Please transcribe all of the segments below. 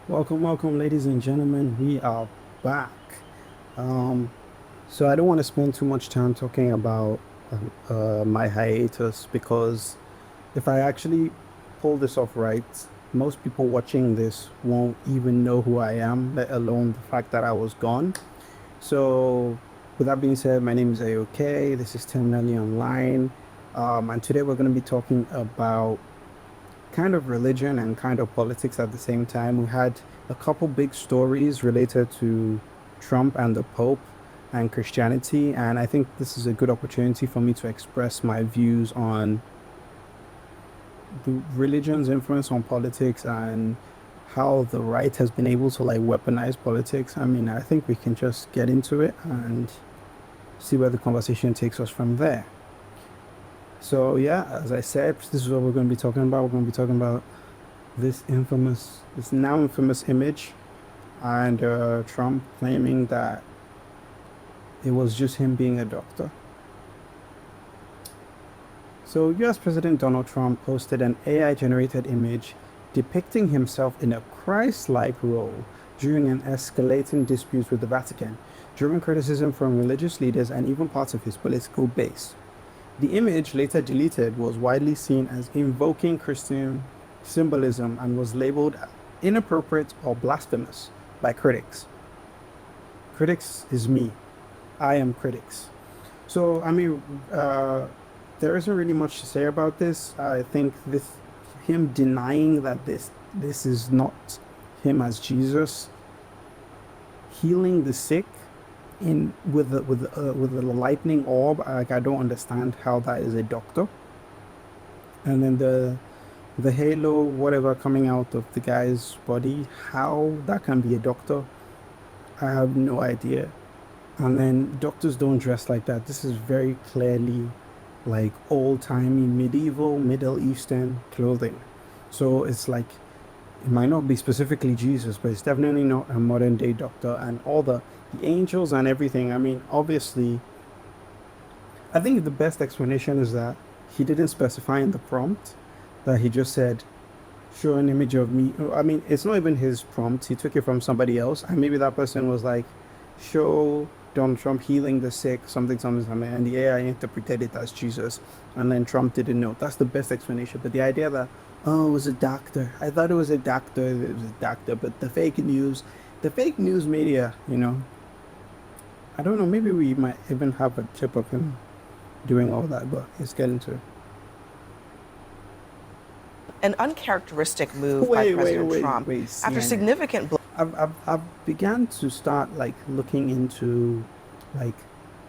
Welcome, ladies and gentlemen. We are back. Um, so I don't want to spend too much time talking about my hiatus because if I actually pull this off right, most people watching this won't even know who I am, let alone the fact that I was gone. So, with that being said, my name is AOK. This is Terminally Online, and today we're going to be talking about kind of religion and kind of politics at the same time. We had a couple big stories related to Trump and the Pope and Christianity, and I think this is a good opportunity for me to express my views on the religion's influence on politics and how the right has been able to like weaponize politics. I mean, I think we can just get into it and see where the conversation takes us from there. So yeah, as I said, this is what we're going to be talking about. We're going to be talking about this now infamous image, and Trump claiming that it was just him being a doctor. So US President Donald Trump posted an AI-generated image depicting himself in a Christ-like role during an escalating dispute with the Vatican, drawing criticism from religious leaders and even parts of his political base. The image, later deleted, was widely seen as invoking Christian symbolism and was labeled inappropriate or blasphemous by critics. Critics is me. I am critics. So, I mean, there isn't really much to say about this. I think him denying that this is not him as Jesus, healing the sick in with a lightning orb. Like, I don't understand how that is a doctor. And then the halo, whatever, coming out of the guy's body, how that can be a doctor, I have no idea. And then doctors don't dress like that. This is very clearly like old-timey medieval Middle Eastern clothing. So it's like it might not be specifically Jesus, but it's definitely not a modern day doctor. And all the angels and everything. I mean, obviously, I think the best explanation is that he didn't specify in the prompt, that he just said, show an image of me. I mean, it's not even his prompt. He took it from somebody else. And maybe that person was like, show Donald Trump healing the sick, something, and the AI interpreted it as Jesus. And then Trump didn't know. That's the best explanation. But the idea that, oh, it was a doctor. I thought it was a doctor. It was a doctor. But the fake news media, I don't know. Maybe we might even have a clip of him doing all that, but let's get into it. An uncharacteristic move by President Trump after significant. I've began to start like looking into like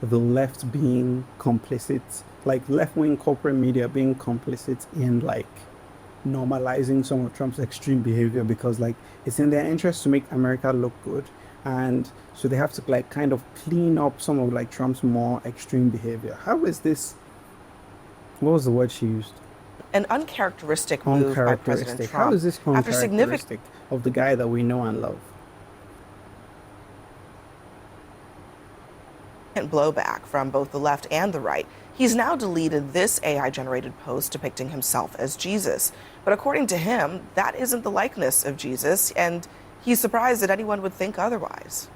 the left being complicit, like left-wing corporate media being complicit in like normalizing some of Trump's extreme behavior because like it's in their interest to make America look good, and so they have to like kind of clean up some of like Trump's more extreme behavior. How is this? What was the word she used? An uncharacteristic move by President How Trump is this after significant uncharacteristic of the guy that we know and love? blowback from both the left and the right. He's now deleted this AI-generated post depicting himself as Jesus. But according to him, that isn't the likeness of Jesus, and he's surprised that anyone would think otherwise.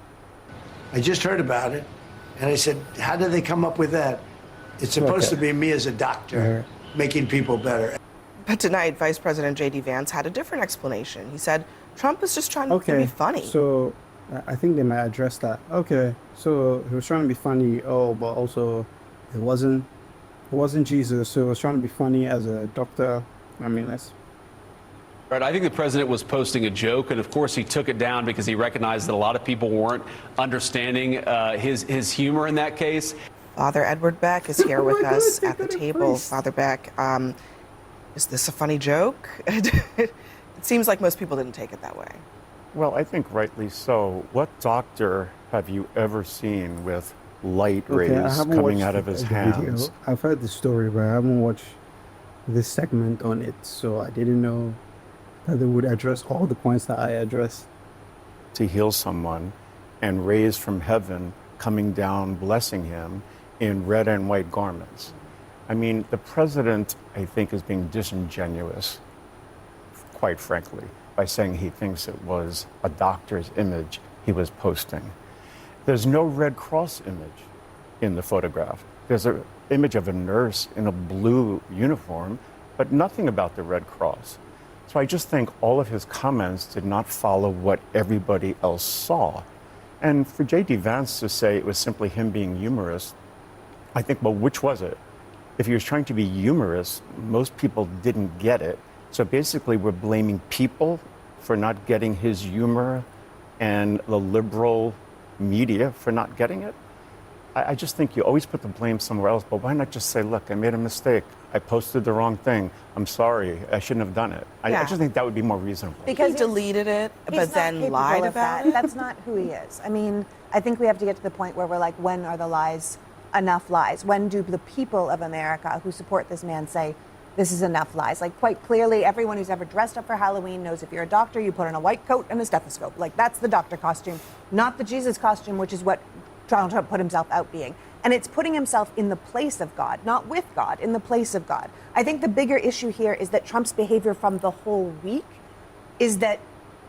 I just heard about it, and I said, how did they come up with that? It's supposed to be me as a doctor making people better. But tonight, Vice President JD Vance had a different explanation. He said Trump is just trying to be funny. So I think they might address that. Okay, so he was trying to be funny. Oh, but also it wasn't Jesus. So he was trying to be funny as a doctor. I mean, that's Right, I think the president was posting a joke, and of course he took it down because he recognized that a lot of people weren't understanding his humor in that case. Father Edward Beck is here with us at the table. Christ. Father Beck, is this a funny joke? It seems like most people didn't take it that way. Well, I think rightly so. What doctor have you ever seen with light rays coming out of his hands? video. I've heard the story, but I haven't watched this segment on it, so I didn't know that they would address all the points that I addressed. To heal someone, and rays from heaven coming down, blessing him in red and white garments. I mean, the president, I think, is being disingenuous, quite frankly, by saying he thinks it was a doctor's image he was posting. There's no Red Cross image in the photograph. There's an image of a nurse in a blue uniform, but nothing about the Red Cross. So I just think all of his comments did not follow what everybody else saw. And for JD Vance to say it was simply him being humorous, I think, well, which was it? If he was trying to be humorous, most people didn't get it. So basically, we're blaming people for not getting his humor and the liberal media for not getting it. I just think you always put the blame somewhere else, but why not just say, look, I made a mistake. I posted the wrong thing. I'm sorry. I shouldn't have done it. I just think that would be more reasonable. Because he deleted it, but then lied about it? That's not who he is. I mean, I think we have to get to the point where we're like, when are the lies enough lies? When do the people of America who support this man say, this is enough lies? Like, quite clearly, everyone who's ever dressed up for Halloween knows if you're a doctor, you put on a white coat and a stethoscope. Like, that's the doctor costume, not the Jesus costume, which is what Donald Trump put himself out being. And it's putting himself in the place of God, not with God, in the place of God. I think the bigger issue here is that Trump's behavior from the whole week is that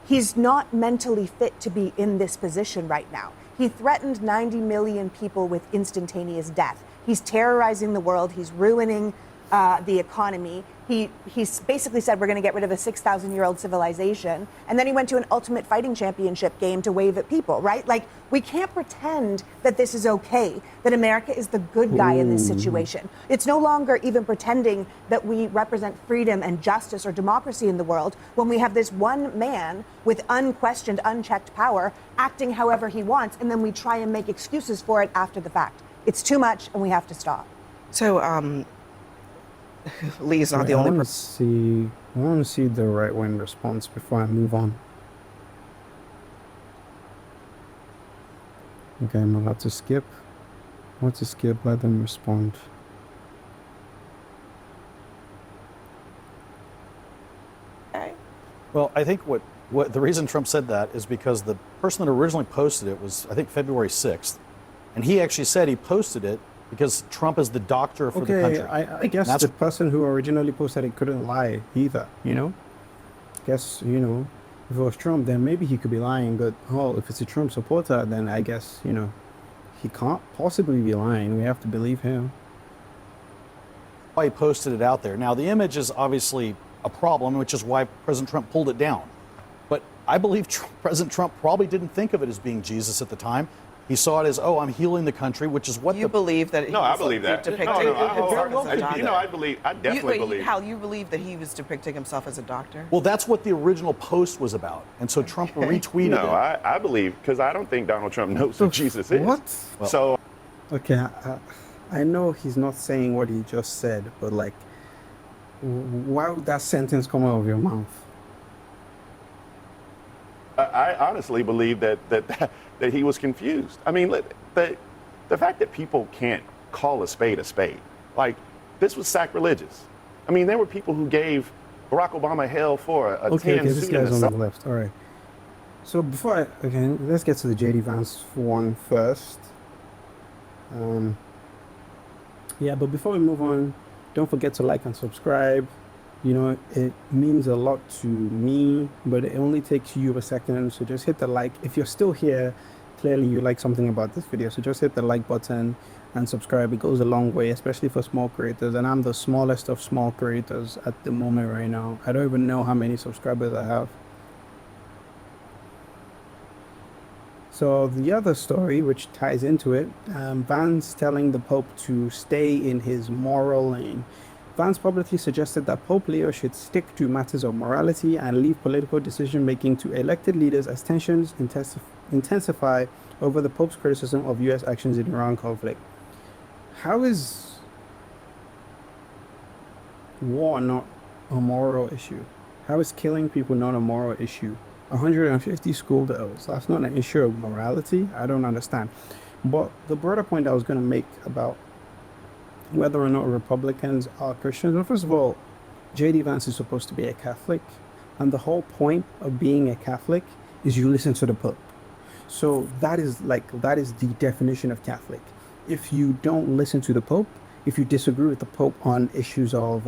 he's not mentally fit to be in this position right now. He threatened 90 million people with instantaneous death. He's terrorizing the world. He's ruining the economy. He's basically said we're going to get rid of a 6,000-year-old civilization. And then he went to an ultimate fighting championship game to wave at people, right? Like, we can't pretend that this is okay, that America is the good guy in this situation. It's no longer even pretending that we represent freedom and justice or democracy in the world when we have this one man with unquestioned, unchecked power acting however he wants, and then we try and make excuses for it after the fact. It's too much, and we have to stop. So, Lee's not the only person. I want to see the right-wing response before I move on. Okay, I'm allowed to skip. I want to skip, let them respond. Okay. Well, I think what the reason Trump said that is because the person that originally posted it was, I think, February 6th. And he actually said he posted it because Trump is the doctor for the country. I guess the person who originally posted it couldn't lie either, you know? I guess, you know, if it was Trump, then maybe he could be lying, but, oh, if it's a Trump supporter, then I guess, you know, he can't possibly be lying. We have to believe him. Why he posted it out there. Now, the image is obviously a problem, which is why President Trump pulled it down. But I believe President Trump probably didn't think of it as being Jesus at the time. He saw it as, oh, I'm healing the country, which is what you believe that. No, I believe that. Depicting I definitely believe. Hal, you believe that he was depicting himself as a doctor? Well, that's what the original post was about, and so Trump retweeted it. No, I believe, because I don't think Donald Trump knows who Jesus is. What? Well, so. Okay, I know he's not saying what he just said, but like, why would that sentence come out of your mouth? I honestly believe that he was confused. I mean, the fact that people can't call a spade, like, this was sacrilegious. I mean, there were people who gave Barack Obama hell for a tan this suit guy's and on the left. All right. So before let's get to the JD Vance one first. Yeah, but before we move on, don't forget to like and subscribe. You know, it means a lot to me, but it only takes you a second. So just hit the like. If you're still here, clearly you like something about this video. So just hit the like button and subscribe. It goes a long way, especially for small creators. And I'm the smallest of small creators at the moment right now. I don't even know how many subscribers I have. So the other story, which ties into it, Vance telling the Pope to stay in his moral lane. Vance publicly suggested that Pope Leo should stick to matters of morality and leave political decision-making to elected leaders as tensions intensify over the Pope's criticism of U.S. actions in Iran conflict. How is war not a moral issue? How is killing people not a moral issue? 150 schoolgirls, that's not an issue of morality? I don't understand. But the broader point I was going to make about whether or not Republicans are Christians. Well, first of all, JD Vance is supposed to be a Catholic, and the whole point of being a Catholic is you listen to the Pope. So that is the definition of Catholic. If you don't listen to the Pope, if you disagree with the Pope on issues of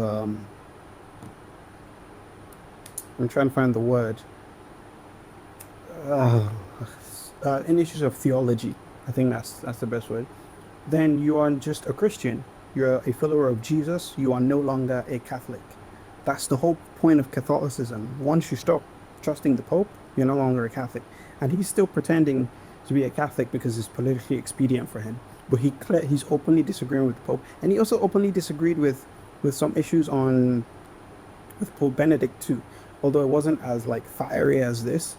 I'm trying to find the word. in issues of theology, I think that's the best word, then you are just a Christian. You're a follower of Jesus. You are no longer a Catholic. That's the whole point of Catholicism. Once you stop trusting the Pope, you're no longer a Catholic. And he's still pretending to be a Catholic because it's politically expedient for him. But he's openly disagreeing with the Pope. And he also openly disagreed with some issues with Pope Benedict too, although it wasn't as like fiery as this.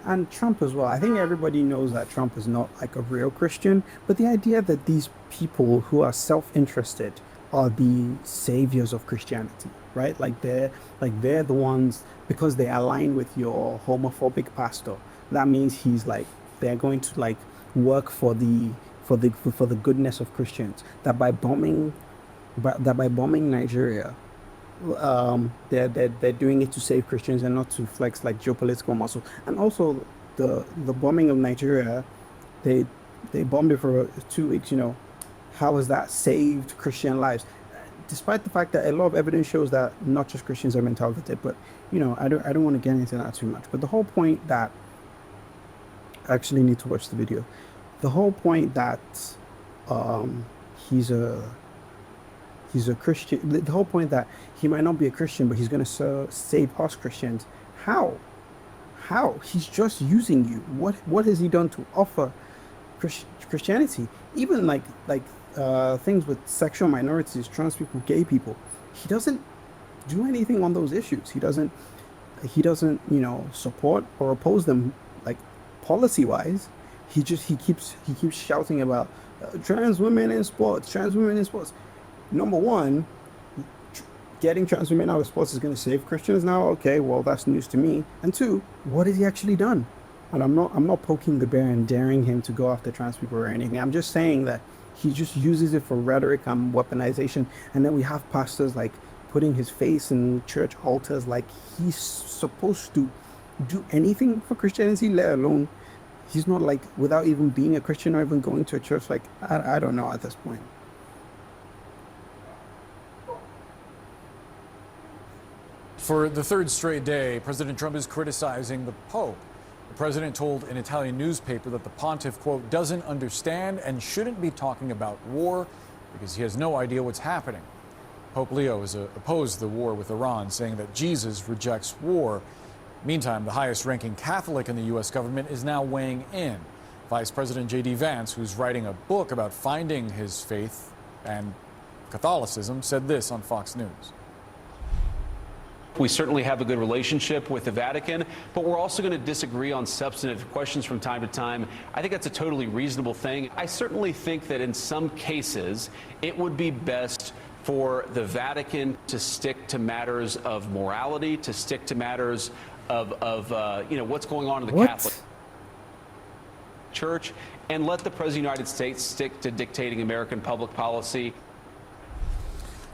And Trump as well. I think everybody knows that Trump is not like a real Christian, but the idea that these people who are self-interested are the saviors of Christianity, right? Like they're the ones, because they align with your homophobic pastor. That means they're going to like work for the goodness of Christians. That by bombing Nigeria, they're doing it to save Christians and not to flex like geopolitical muscle. And also the bombing of Nigeria, they bombed it for 2 weeks. How has that saved Christian lives? Despite the fact that a lot of evidence shows that not just Christians have been targeted, but I don't want to get into that too much. But the whole point that I actually need to watch the video. The whole point that he's a Christian. The whole point that he might not be a Christian, but he's going to save us Christians. How? He's just using you. What has he done to offer Christianity? Even like things with sexual minorities, trans people, gay people. He doesn't do anything on those issues. He doesn't support or oppose them like policy wise. He keeps shouting about trans women in sports. Number one, getting trans women out of sports is going to save Christians now. Okay, well, that's news to me. And two, what has he actually done? And I'm not poking the bear and daring him to go after trans people or anything. I'm just saying that he just uses it for rhetoric and weaponization. And then we have pastors like putting his face in church altars like he's supposed to do anything for Christianity, let alone he's not like, without even being a Christian or even going to a church. Like, I don't know at this point. For the third straight day, President Trump is criticizing the Pope. The president told an Italian newspaper that the pontiff, quote, doesn't understand and shouldn't be talking about war because he has no idea what's happening. Pope Leo has opposed the war with Iran, saying that Jesus rejects war. Meantime, the highest-ranking Catholic in the U.S. government is now weighing in. Vice President JD Vance, who's writing a book about finding his faith and Catholicism, said this on Fox News. We certainly have a good relationship with the Vatican, but we're also going to disagree on substantive questions from time to time. I think that's a totally reasonable thing. I certainly think that in some cases, it would be best for the Vatican to stick to matters of morality, to stick to matters of what's going on in the Catholic Church, and let the President of the United States stick to dictating American public policy.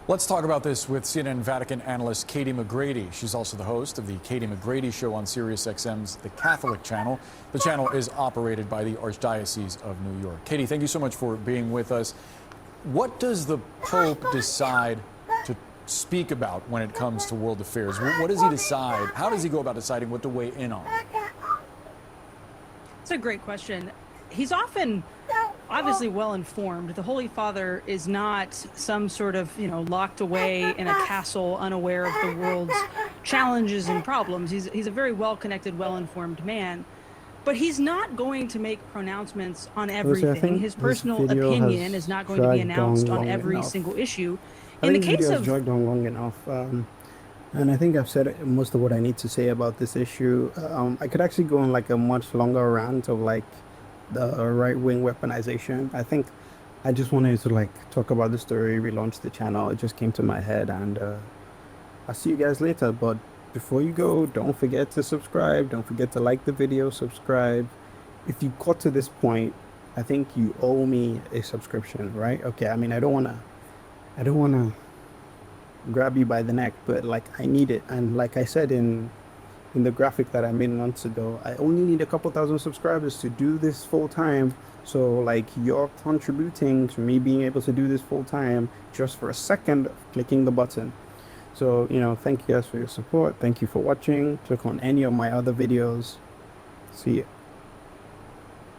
Let's talk about this with CNN Vatican analyst Katie McGrady. She's also the host of the Katie McGrady Show on SiriusXM's The Catholic Channel. The channel is operated by the Archdiocese of New York. Katie, thank you so much for being with us. What does the Pope decide to speak about when it comes to world affairs? What does he decide? How does he go about deciding what to weigh in on? It's a great question. He's often obviously well informed. The Holy Father is not some sort of, locked away in a castle, unaware of the world's challenges and problems. He's a very well-connected, well-informed man. But he's not going to make pronouncements on everything. His personal opinion is not going to be announced on every single issue. In the case of dragged on long enough, and I think I've said most of what I need to say about this issue. I could actually go on like a much longer rant of like the right-wing weaponization. I think I just wanted to like talk about the story, relaunch the channel. It just came to my head, and I'll see you guys later. But before you go, don't forget to subscribe. Don't forget to like the video, subscribe. If you got to this point, I think you owe me a subscription, right? Okay, I mean, I don't wanna grab you by the neck, but like I need it. And like I said in the graphic that I made months ago, I only need a couple thousand subscribers to do this full time. So like you're contributing to me being able to do this full time just for a second of clicking the button. So, thank you guys for your support. Thank you for watching. Click on any of my other videos. See you.